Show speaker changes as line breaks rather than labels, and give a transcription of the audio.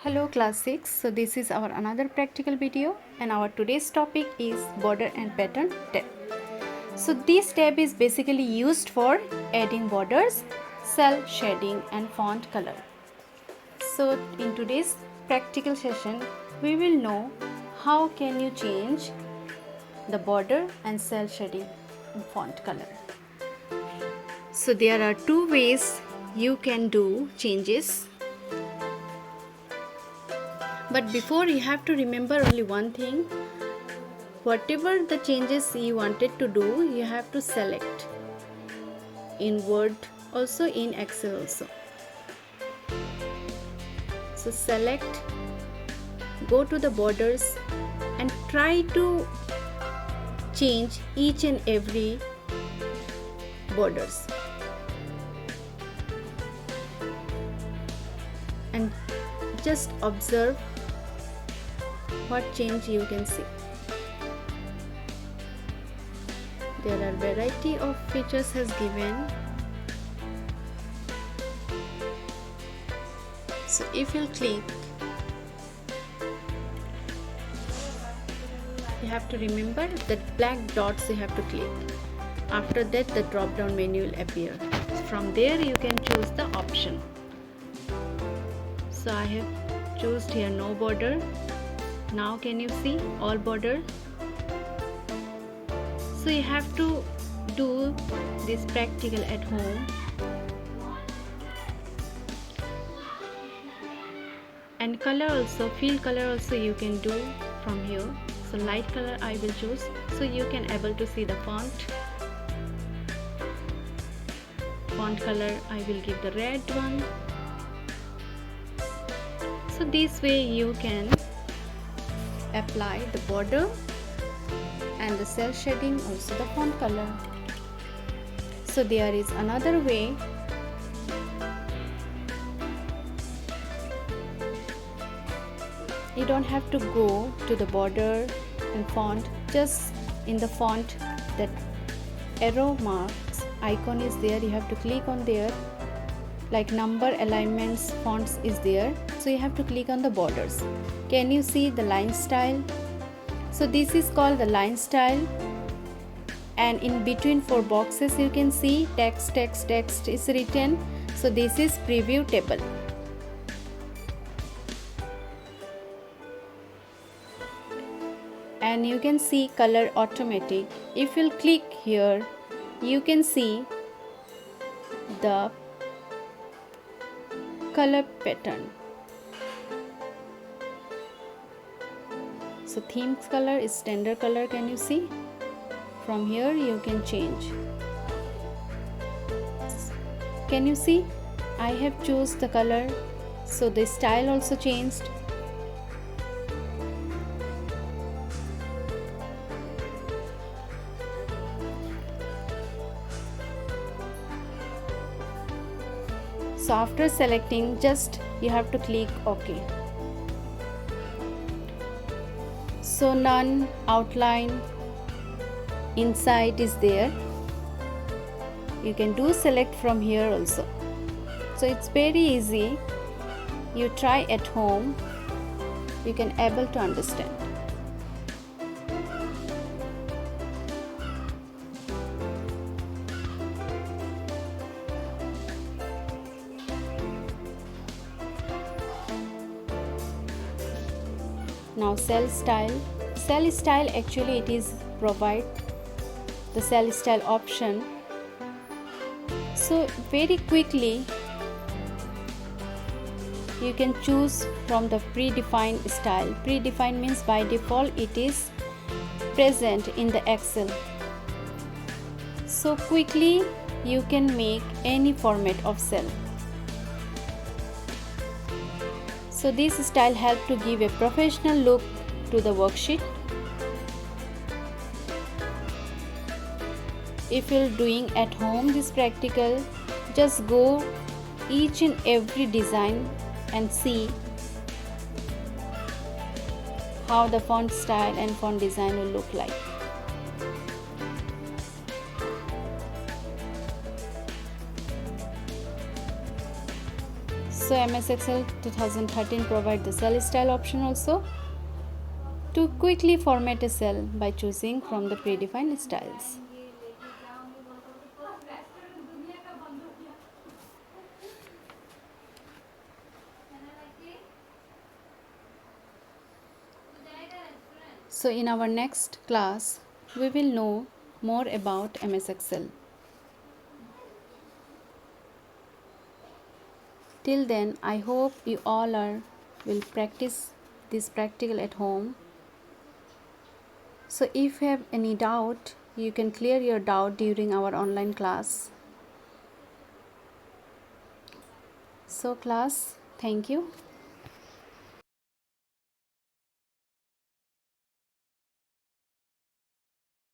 Hello class 6. So this is our another practical video and our today's topic is border and pattern tab. So this tab is basically used for adding borders, cell shading and font color. So in today's practical session we will know how can you change the border and cell shading and font color. So there are two ways you can do changes. But before, you have to remember only one thing. Whatever the changes you wanted to do, you have to select in Word also, in Excel also. So select, go to the borders and try to change each and every borders. And just observe what change you can see. There are variety of features has given. So if you click, you have to remember that black dots you have to click. After that the drop down menu will appear. From there you can choose the option. So I have chosen here no border. Now can you see all border? So you have to do this practical at home. And color also, field color also you can do from here. So light color I will choose, so you can able to see the font. Font color I will give the red one. So this way you can apply the border and the cell shading, also the font color. So there is another way. You don't have to go to the border and font, just in the font that arrow marks icon is there, you have to click on there, like number, alignments, fonts is there. So you have to click on the borders. Can you see the line style? So this is called the line style, and in between four boxes you can see text is written. So this is preview table. And you can see color automatic. If you click here, you can see the color pattern. So themes color is standard color, can you see? From here you can change. Can you see? I have choose the color, so the style also changed. So after selecting, just you have to click OK. So none, outline, inside is there. You can do select from here also. So it's very easy. You try at home, you can able to understand. Now cell style. Cell style, actually it is provide the cell style option. So very quickly you can choose from the predefined style. Predefined means by default it is present in the Excel. So quickly you can make any format of cell. So this style helps to give a professional look to the worksheet. If you're doing at home this practical, just go each and every design and see how the font style and font design will look like. So MS Excel 2013 provides the cell style option also to quickly format a cell by choosing from the predefined styles. So in our next class, we will know more about MS Excel. Till then, I hope you all will practice this practical at home. So if you have any doubt, you can clear your doubt during our online class. So class, thank you.